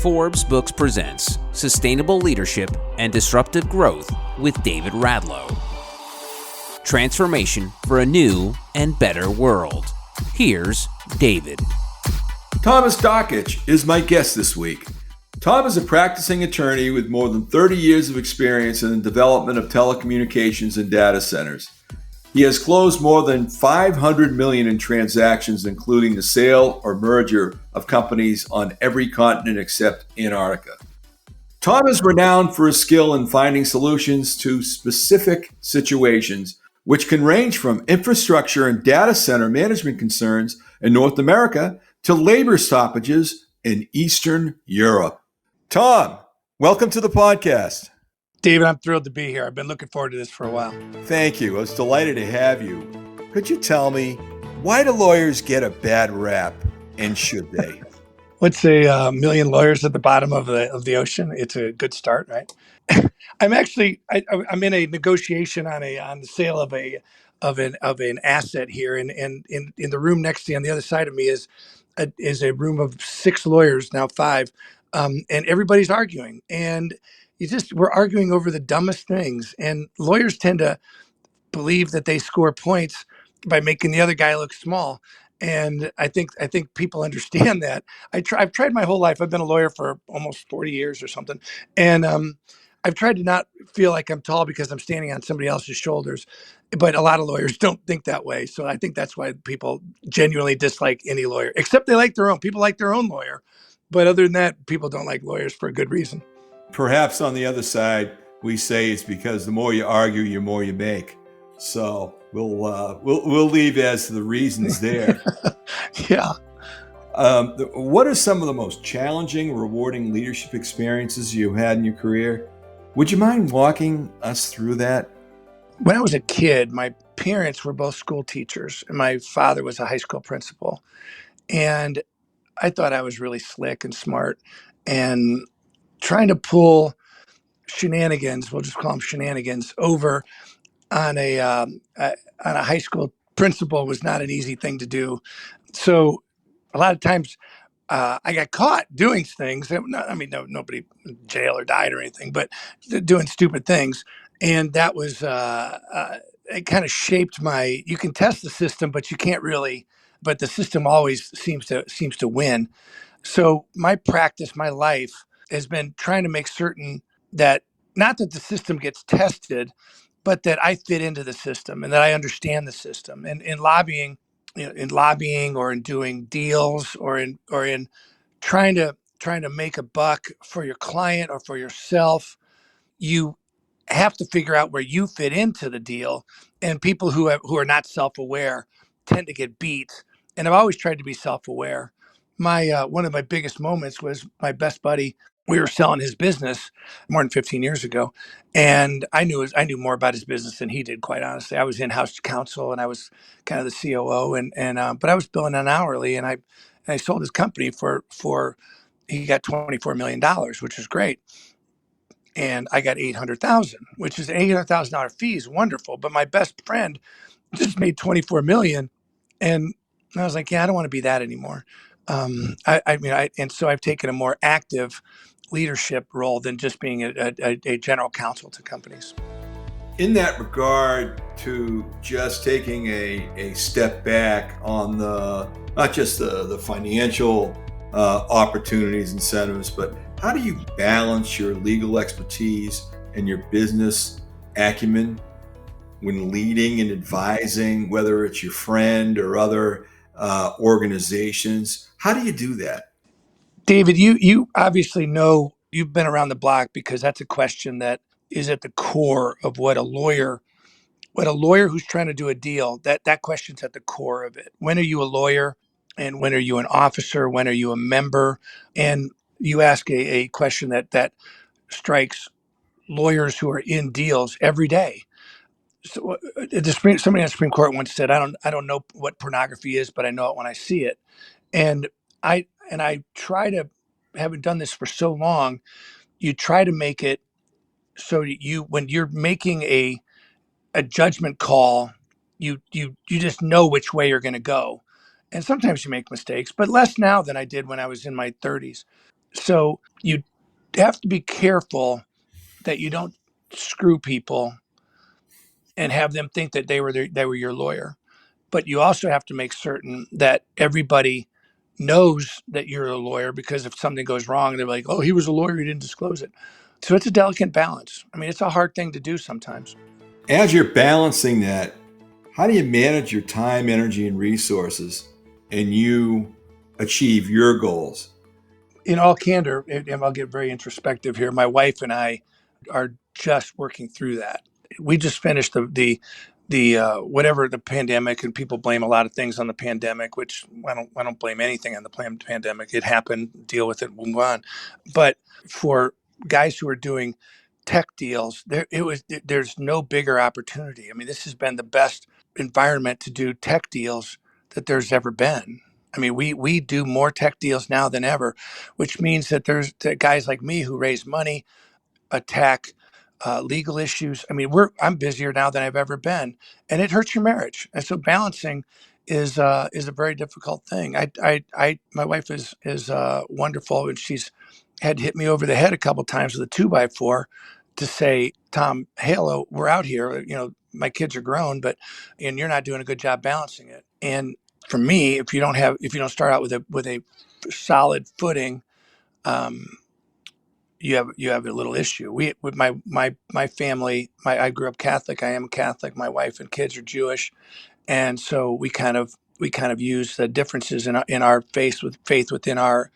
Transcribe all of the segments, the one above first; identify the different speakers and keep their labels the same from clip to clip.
Speaker 1: Forbes Books presents Sustainable Leadership and Disruptive Growth with David Radlo. Transformation for a new and better world. Here's David.
Speaker 2: Thomas Dakich is my guest this week. Tom is a practicing attorney with more than 30 years of experience in the development of telecommunications and data centers. He has closed more than $500 million in transactions, including the sale or merger of companies on every continent except Antarctica. Tom is renowned for his skill in finding solutions to specific situations, which can range from infrastructure and data center management concerns in North America to labor stoppages in Eastern Europe. Tom, welcome to the podcast.
Speaker 3: David, I'm thrilled to be here. I've been looking forward to this for a while.
Speaker 2: Thank you. I was delighted to have you. Could you tell me, why do lawyers get a bad rap, and should they?
Speaker 3: Let's say a million lawyers at the bottom of the ocean. It's a good start, right? I'm in a negotiation on the sale of an asset here, and in the room next to me on the other side of me is a room of 6 lawyers, now 5, and everybody's arguing, and we're arguing over the dumbest things, and lawyers tend to believe that they score points by making the other guy look small. And I think people understand that. I've tried my whole life. I've been a lawyer for almost 40 years or something. And I've tried to not feel like I'm tall because I'm standing on somebody else's shoulders. But a lot of lawyers don't think that way. So I think that's why people genuinely dislike any lawyer, except they like their own. People like their own lawyer. But other than that, people don't like lawyers for a good reason.
Speaker 2: Perhaps on the other side, we say it's because the more you argue, the more you make. So we'll leave as to the reasons there.
Speaker 3: Yeah.
Speaker 2: What are some of the most challenging, rewarding leadership experiences you had in your career? Would you mind walking us through that?
Speaker 3: When I was a kid, my parents were both school teachers, and my father was a high school principal. And I thought I was really slick and smart, and trying to pull shenanigans, we'll just call them shenanigans, over on a high school principal was not an easy thing to do. So a lot of times I got caught doing things that, nobody in jail or died or anything, but doing stupid things. And that was, it kind of shaped you can test the system, but you can't really, but the system always seems to win. So my practice, my life has been trying to make certain that not that the system gets tested, but that I fit into the system and that I understand the system. And in lobbying, or in doing deals or in trying to make a buck for your client or for yourself, you have to figure out where you fit into the deal. And people who are not self-aware tend to get beat. And I've always tried to be self-aware. One of my biggest moments was my best buddy. We were selling his business more than 15 years ago, and I knew more about his business than he did. Quite honestly, I was in-house counsel and I was kind of the COO, but I was billing an hourly, and I sold his company for he got $24 million, which is great, and I got $800,000, which is an $800,000 fee is wonderful. But my best friend just made $24 million, and I was like, yeah, I don't want to be that anymore. And so I've taken a more active leadership role than just being a general counsel to companies.
Speaker 2: In that regard, to just taking a step back on not just the financial opportunities, incentives, but how do you balance your legal expertise and your business acumen when leading and advising, whether it's your friend or other organizations? How do you do that?
Speaker 3: David, you obviously know, you've been around the block, because that's a question that is at the core of what a lawyer who's trying to do a deal, that question's at the core of it. When are you a lawyer, and when are you an officer? When are you a member? And you ask a question that strikes lawyers who are in deals every day. So somebody on the Supreme Court once said, I don't know what pornography is, but I know it when I see it. And I try to, having done this for so long, you try to make it so that when you're making a judgment call, you just know which way you're going to go. And sometimes you make mistakes, but less now than I did when I was in my 30s. So you have to be careful that you don't screw people and have them think that they were your lawyer. But you also have to make certain that everybody knows that you're a lawyer, because if something goes wrong, they're like, "Oh, he was a lawyer, he didn't disclose it." So it's a delicate balance. I mean, it's a hard thing to do sometimes.
Speaker 2: As you're balancing that, how do you manage your time, energy, and resources and you achieve your goals?
Speaker 3: In all candor, and I'll get very introspective here, my wife and I are just working through that. We just finished the whatever the pandemic, and people blame a lot of things on the pandemic, which I don't blame anything on the pandemic. It happened, deal with it, move on. But for guys who are doing tech deals, there's no bigger opportunity. I mean, this has been the best environment to do tech deals that there's ever been. I mean, we do more tech deals now than ever, which means that there's guys like me who raise money, attack legal issues. I mean, I'm busier now than I've ever been, and it hurts your marriage. And so balancing is a very difficult thing. My wife is wonderful, and she's had hit me over the head a couple times with a 2x4 to say, "Tom, hello, we're out here. You know, my kids are grown, but and you're not doing a good job balancing it." And for me, if you don't start out with a solid footing, um, you have a little issue. We with my family, I grew up Catholic. I am Catholic. My wife and kids are Jewish, and so we kind of use the differences in our faith within our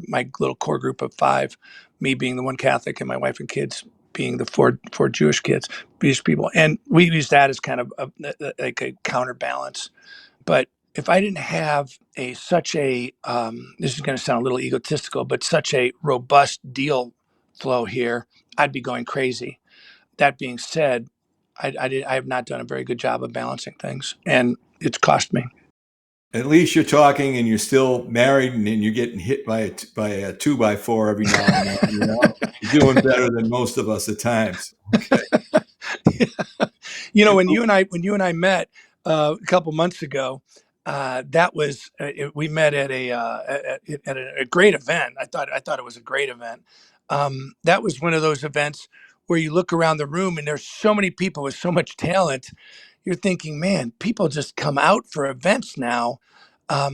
Speaker 3: my little core group of five, me being the one Catholic and my wife and kids being the four Jewish people, and we use that as kind of like a counterbalance. But if I didn't have such a this is going to sound a little egotistical, but such a robust deal flow here, I'd be going crazy. That being said, I have not done a very good job of balancing things, and it's cost me.
Speaker 2: At least you're talking and you're still married and you're getting hit by a 2x4 every now and then. You know, you're doing better than most of us at times. Okay.
Speaker 3: When you and I met a couple months ago, that was we met at a great event. I thought it was a great event. That was one of those events where you look around the room and there's so many people with so much talent. You're thinking, man, people just come out for events now. How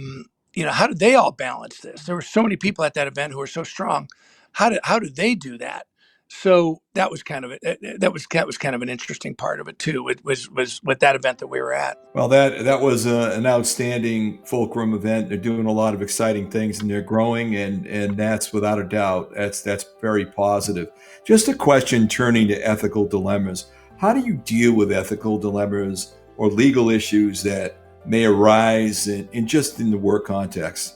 Speaker 3: do they all balance this? There were so many people at that event who were so strong. How do they do that? So that was kind of that was kind of an interesting part of it too. It was with that event that we were at.
Speaker 2: Well, that was an outstanding Fulcrum event. They're doing a lot of exciting things and they're growing, and that's without a doubt that's very positive. Just a question turning to ethical dilemmas. How do you deal with ethical dilemmas or legal issues that may arise in the work context?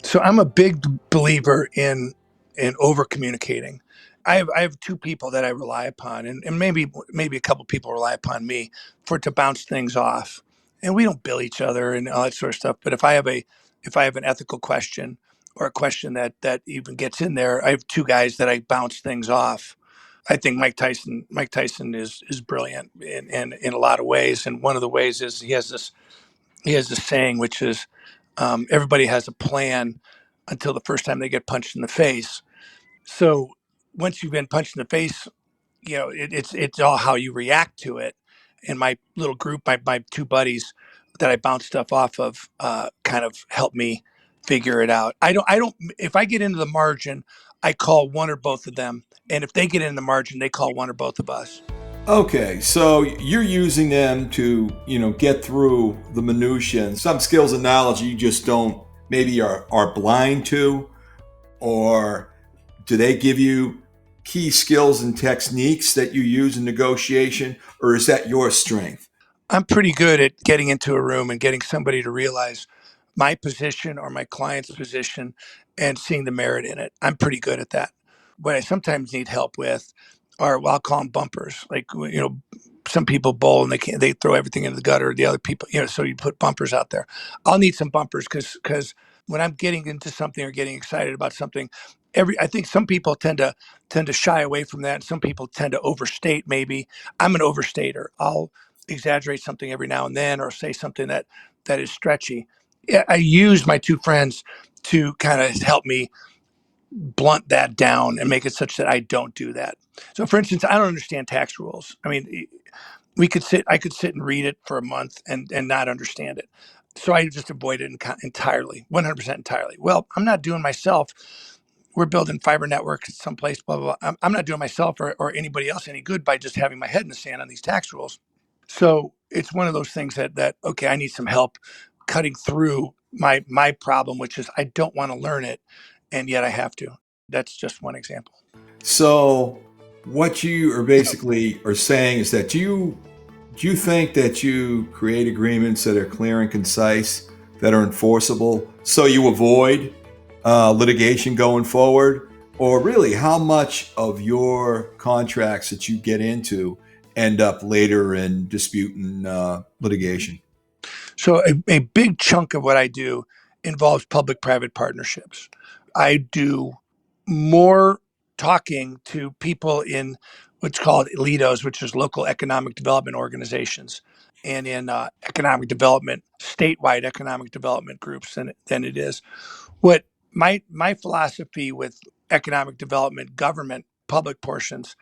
Speaker 3: So I'm a big believer in over communicating. I have two people that I rely upon, and maybe a couple people rely upon me to bounce things off. And we don't bill each other and all that sort of stuff. But if I have an ethical question or a question that even gets in there, I have two guys that I bounce things off. I think Mike Tyson is brilliant in a lot of ways, and one of the ways is he has this saying, which is everybody has a plan until the first time they get punched in the face. So once you've been punched in the face, it's all how you react to it. And my little group, my two buddies that I bounce stuff off of, kind of help me figure it out. I don't. If I get into the margin, I call one or both of them, and if they get in the margin, they call one or both of us.
Speaker 2: Okay, so you're using them to, get through the minutia and some skills and knowledge you just don't maybe are blind to, or do they give you key skills and techniques that you use in negotiation, or is that your strength?
Speaker 3: I'm pretty good at getting into a room and getting somebody to realize my position or my client's position and seeing the merit in it. I'm pretty good at that. What I sometimes need help with are, well, I'll call them bumpers. Like, some people bowl and they throw everything into the gutter. The other people, so you put bumpers out there. I'll need some bumpers because when I'm getting into something or getting excited about something, I think some people tend to shy away from that. And some people tend to overstate. Maybe I'm an overstater. I'll exaggerate something every now and then or say something that is stretchy. Yeah, I use my two friends to kind of help me blunt that down and make it such that I don't do that. So for instance, I don't understand tax rules. I mean, I could sit and read it for a month and not understand it. So I just avoid it entirely, 100% entirely. Well, I'm not doing myself. We're building fiber networks someplace, blah, blah, blah. I'm not doing myself or anybody else any good by just having my head in the sand on these tax rules. So it's one of those things that okay, I need some help cutting through my problem, which is I don't want to learn it, and yet I have to. That's just one example.
Speaker 2: So, what you are basically are saying is that do you think that you create agreements that are clear and concise, that are enforceable, so you avoid litigation going forward? Or really, how much of your contracts that you get into end up later in dispute and litigation?
Speaker 3: So a big chunk of what I do involves public-private partnerships. I do more talking to people in what's called LEDOs, which is local economic development organizations, and in economic development, statewide economic development groups than it is. What my philosophy with economic development, government, public portions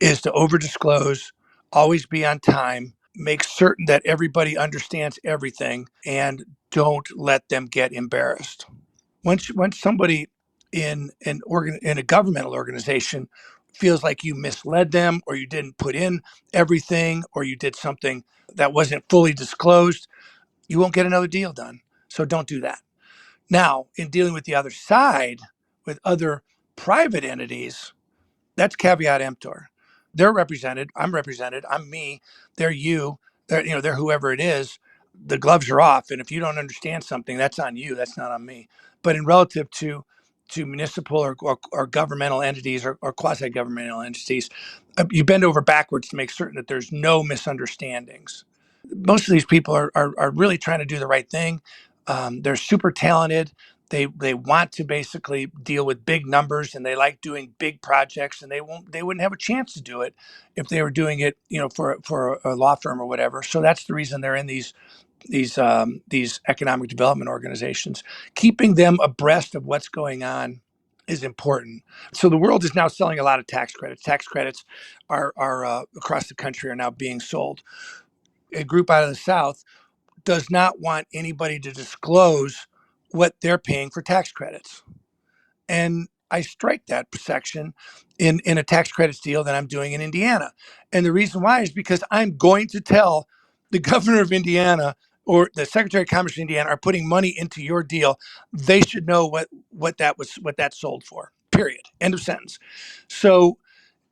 Speaker 3: is to over disclose, always be on time, make certain that everybody understands everything, and don't let them get embarrassed. Once somebody in a governmental organization feels like you misled them or you didn't put in everything or you did something that wasn't fully disclosed, you won't get another deal done. So don't do that. Now, in dealing with the other side, with other private entities, that's caveat emptor. They're represented. I'm me. They're you. They're whoever it is. The gloves are off. And if you don't understand something, that's on you. That's not on me. But in relative to municipal or governmental entities or quasi governmental entities, you bend over backwards to make certain that there's no misunderstandings. Most of these people are really trying to do the right thing. They're super talented. They want to basically deal with big numbers and they like doing big projects, and they wouldn't have a chance to do it if they were doing it for a law firm or whatever. So that's the reason they're in these economic development organizations. Keeping them abreast of what's going on is important. So the world is now selling a lot of tax credits. Tax credits are across the country are now being sold. A group out of the South does not want anybody to disclose what they're paying for tax credits. And I strike that section in a tax credits deal that I'm doing in Indiana. And the reason why is because I'm going to tell the governor of Indiana or the Secretary of Commerce of Indiana are putting money into your deal. They should know what that sold for. Period. End of sentence. So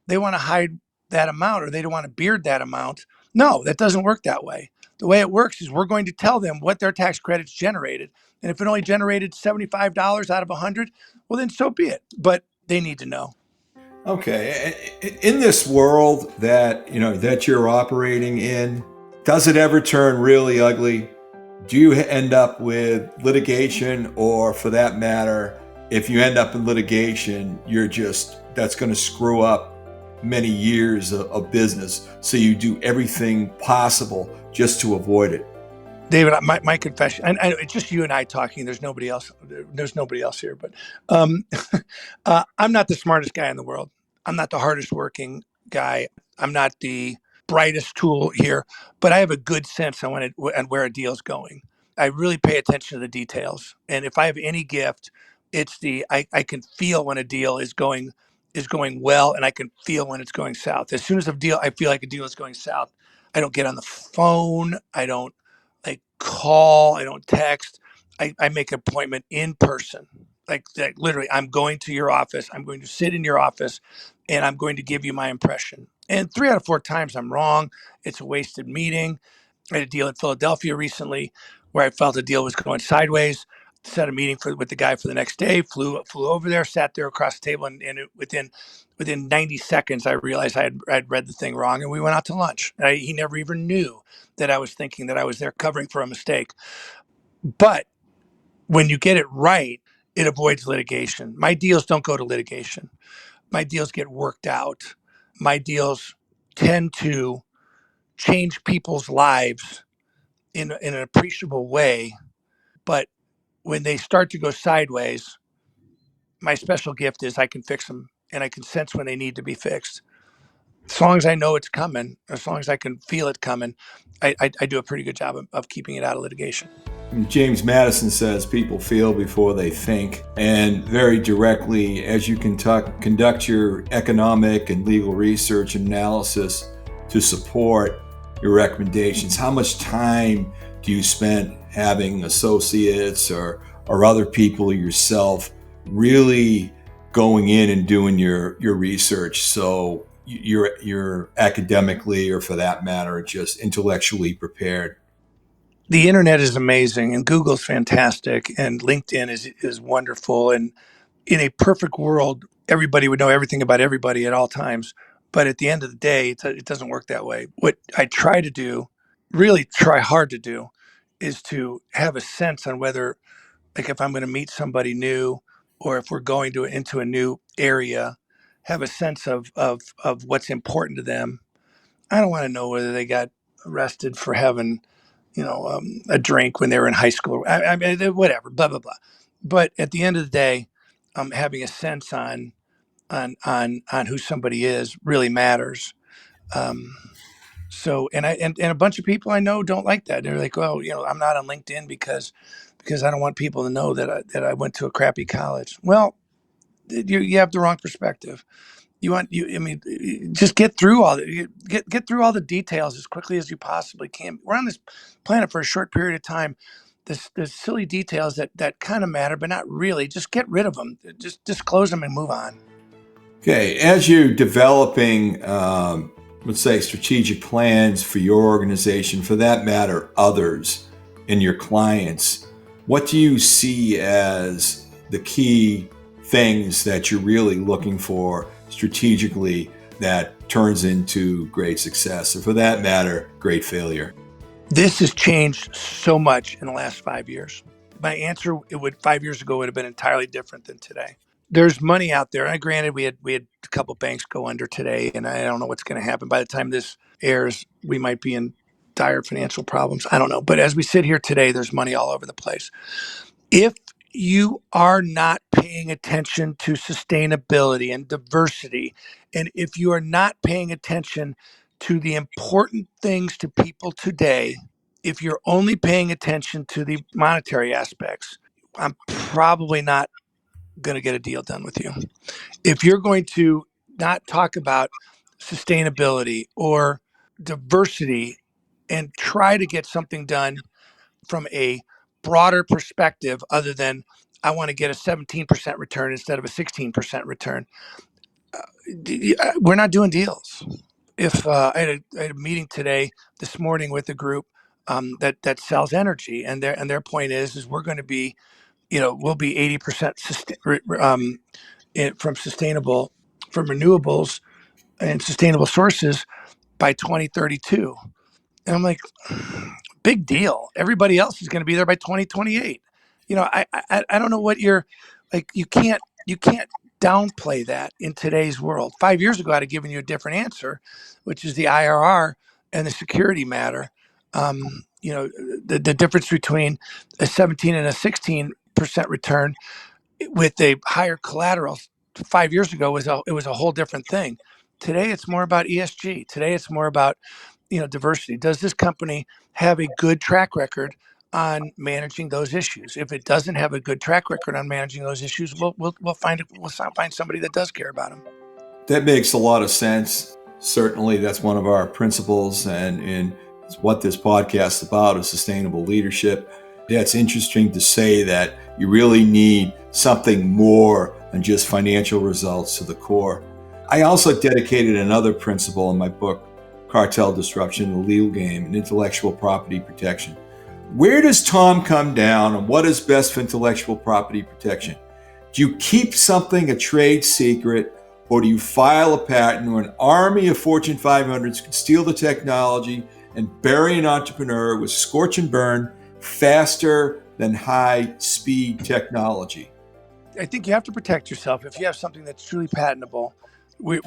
Speaker 3: they want to hide that amount or they don't want to beard that amount. No, that doesn't work that way. The way it works is we're going to tell them what their tax credits generated. And if it only generated $75 out of 100, well, then so be it. But they need to know.
Speaker 2: Okay, in this world that that you're operating in, does it ever turn really ugly? Do you end up with litigation, or for that matter, if you end up in litigation, that's going to screw up many years of business. So you do everything possible just to avoid it.
Speaker 3: David, my confession, and it's just you and I talking. There's nobody else. There's nobody else here. But I'm not the smartest guy in the world. I'm not the hardest working guy. I'm not the brightest tool here. But I have a good sense on where a deal's going. I really pay attention to the details. And if I have any gift, it's I can feel when a deal is going well, and I can feel when it's going south. As soon as I feel like a deal is going south, I don't get on the phone. I don't call, I don't text. I make an appointment in person. Like literally, I'm going to your office. I'm going to sit in your office and I'm going to give you my impression. And 3 out of 4 times I'm wrong. It's a wasted meeting. I had a deal in Philadelphia recently where I felt the deal was going sideways. Set a meeting with the guy for the next day. Flew over there, sat there across the table, and within 90 seconds, I realized I'd read the thing wrong, and we went out to lunch. He never even knew that I was thinking that I was there covering for a mistake. But when you get it right, it avoids litigation. My deals don't go to litigation. My deals get worked out. My deals tend to change people's lives in an appreciable way. But when they start to go sideways, my special gift is I can fix them and I can sense when they need to be fixed. As long as I know it's coming, as long as I can feel it coming, I do a pretty good job of keeping it out of litigation.
Speaker 2: James Madison says people feel before they think. And very directly, as you conduct your economic and legal research and analysis to support your recommendations, how much time do you spend having associates or other people yourself really going in and doing your research so you're academically, or for that matter, just intellectually prepared?
Speaker 3: The internet is amazing and Google's fantastic and LinkedIn is wonderful. And in a perfect world, everybody would know everything about everybody at all times. But at the end of the day, it doesn't work that way. What I try to do, really try hard to do, is to have a sense on whether, like if I'm going to meet somebody new or if we're going into a new area, have a sense of what's important to them. I don't want to know whether they got arrested for having, a drink when they were in high school. I mean, whatever, blah blah blah. But at the end of the day, having a sense on who somebody is really matters. Um, so, and a bunch of people I know don't like that. They're like, "Well, I'm not on LinkedIn because I don't want people to know that I went to a crappy college." Well, you have the wrong perspective. I mean, just get through all the get through all the details as quickly as you possibly can. We're on this planet for a short period of time. The silly details that kind of matter, but not really. Just get rid of them. Just disclose them and move on.
Speaker 2: Okay, as you're developing, let's say, strategic plans for your organization, for that matter, others and your clients, what do you see as the key things that you're really looking for strategically that turns into great success, or for that matter, great failure?
Speaker 3: This has changed so much in the last 5 years. My answer, 5 years ago would have been entirely different than today. There's money out there. And granted, we had a couple banks go under today, and I don't know what's going to happen. By the time this airs, we might be in dire financial problems. I don't know. But as we sit here today, there's money all over the place. If you are not paying attention to sustainability and diversity, and if you are not paying attention to the important things to people today, if you're only paying attention to the monetary aspects, I'm probably not going to get a deal done with you. If you're going to not talk about sustainability or diversity and try to get something done from a broader perspective other than I want to get a 17% return instead of a 16% return, we're not doing deals. If I had a meeting this morning with a group that sells energy, and their point is we're going to be, we'll be 80% from renewables and sustainable sources by 2032. And I'm like, big deal. Everybody else is going to be there by 2028. I don't know what you're like. You can't downplay that in today's world. 5 years ago, I'd have given you a different answer, which is the IRR and the security matter. The difference between a 17 and a 16% return with a higher collateral 5 years ago was a whole different thing. Today, it's more about ESG. Today, it's more about diversity. Does this company have a good track record on managing those issues? If it doesn't have a good track record on managing those issues, we'll find somebody that does care about them.
Speaker 2: That makes a lot of sense. Certainly, that's one of our principles, and it's what this podcast is about, is sustainable leadership. Yeah, it's interesting to say that you really need something more than just financial results to the core. I also dedicated another principle in my book, Cartel Disruption, the Legal Game, and Intellectual Property Protection. Where does Tom come down on what is best for intellectual property protection? Do you keep something a trade secret, or do you file a patent where an army of Fortune 500s can steal the technology and bury an entrepreneur with scorch and burn faster than high-speed technology?
Speaker 3: I think you have to protect yourself if you have something that's truly patentable. We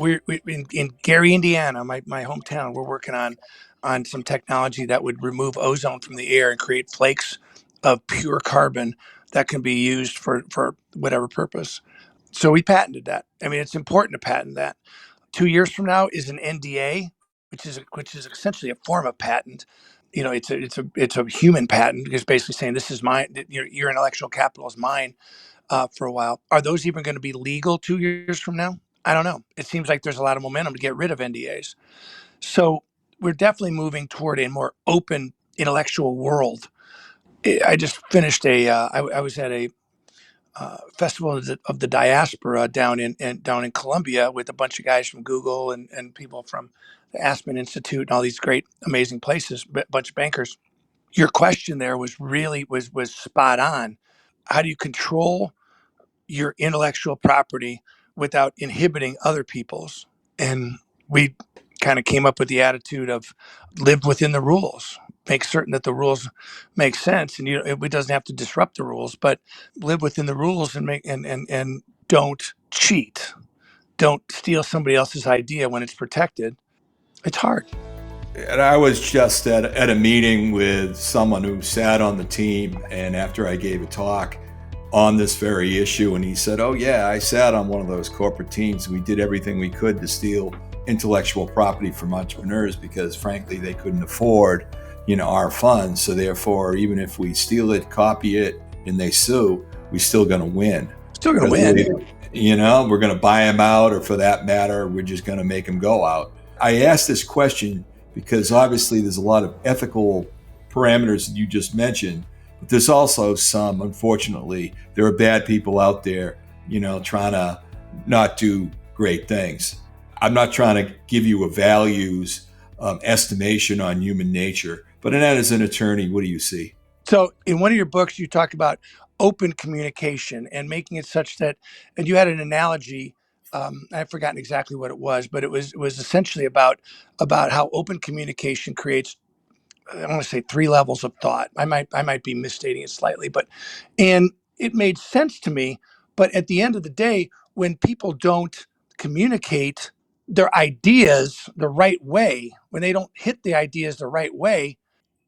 Speaker 3: in Gary, Indiana, my hometown, we're working on some technology that would remove ozone from the air and create flakes of pure carbon that can be used for whatever purpose. So we patented that. I mean, it's important to patent that. 2 years from now is an NDA, which is essentially a form of patent. It's a human patent, because basically saying this is mine. Your intellectual capital is mine for a while. Are those even going to be legal 2 years from now? I don't know. It seems like there's a lot of momentum to get rid of NDAs. So we're definitely moving toward a more open intellectual world. I just finished I was at a festival of the diaspora down in Colombia with a bunch of guys from Google and people from the Aspen Institute and all these great, amazing places, bunch of bankers. Your question there was really was spot on. How do you control your intellectual property without inhibiting other people's? And we kind of came up with the attitude of live within the rules, make certain that the rules make sense, and it doesn't have to disrupt the rules, but live within the rules and make and don't cheat, don't steal somebody else's idea when it's protected. It's hard.
Speaker 2: And I was just at a meeting with someone who sat on the team, and after I gave a talk on this very issue, and he said, "Oh yeah, I sat on one of those corporate teams. We did everything we could to steal intellectual property from entrepreneurs because, frankly, they couldn't afford, our funds. So therefore, even if we steal it, copy it, and they sue, we're still going to win.
Speaker 3: Still going to win.
Speaker 2: We're going to buy them out, or for that matter, we're just going to make them go out." I asked this question because obviously there's a lot of ethical parameters that you just mentioned, but there's also some, unfortunately, there are bad people out there, trying to not do great things. I'm not trying to give you a values estimation on human nature, but as an attorney, what do you see?
Speaker 3: So in one of your books, you talk about open communication and making it such that, and you had an analogy. I've forgotten exactly what it was, but it was essentially about how open communication creates, I want to say, 3 levels of thought. I might be misstating it slightly, and it made sense to me. But at the end of the day, when people don't communicate their ideas the right way, when they don't hit the ideas the right way,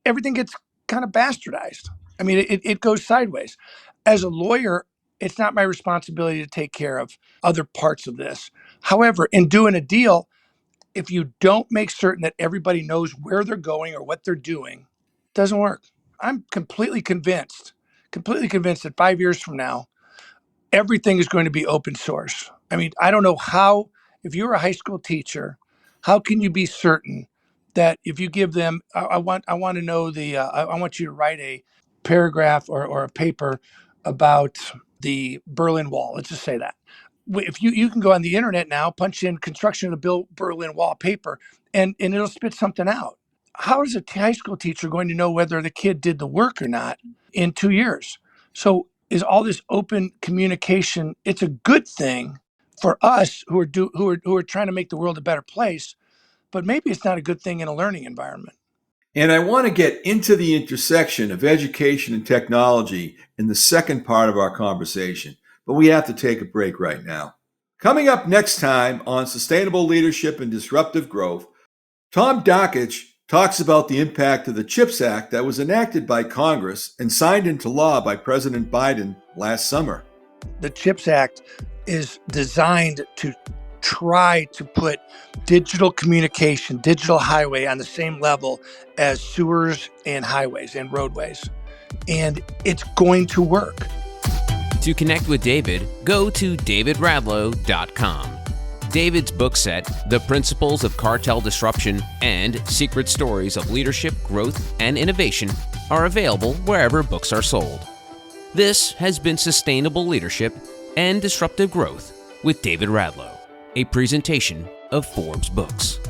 Speaker 3: everything gets kind of bastardized. I mean, it goes sideways. As a lawyer, it's not my responsibility to take care of other parts of this. However, in doing a deal, if you don't make certain that everybody knows where they're going or what they're doing, it doesn't work. I'm completely convinced that 5 years from now, everything is going to be open source. I mean, I don't know how, if you're a high school teacher, how can you be certain that if you give them, I want to know I want you to write a paragraph or a paper about the Berlin Wall. Let's just say that. If you can go on the internet now, punch in construction of the Berlin Wall paper, and it'll spit something out. How is a high school teacher going to know whether the kid did the work or not in 2 years? So is all this open communication, it's a good thing for us who are trying to make the world a better place, but maybe it's not a good thing in a learning environment.
Speaker 2: And I want to get into the intersection of education and technology in the second part of our conversation, but we have to take a break right now. Coming up next time on Sustainable Leadership and Disruptive Growth, Tom Dakich talks about the impact of the CHIPS Act that was enacted by Congress and signed into law by President Biden last summer.
Speaker 3: The CHIPS Act is designed to try to put digital communication, digital highway on the same level as sewers and highways and roadways. And it's going to work.
Speaker 1: To connect with David, go to davidradlo.com. David's book set, The Principles of Cartel Disruption and Secret Stories of Leadership, Growth, and Innovation, are available wherever books are sold. This has been Sustainable Leadership and Disruptive Growth with David Radlo, a presentation of Forbes Books.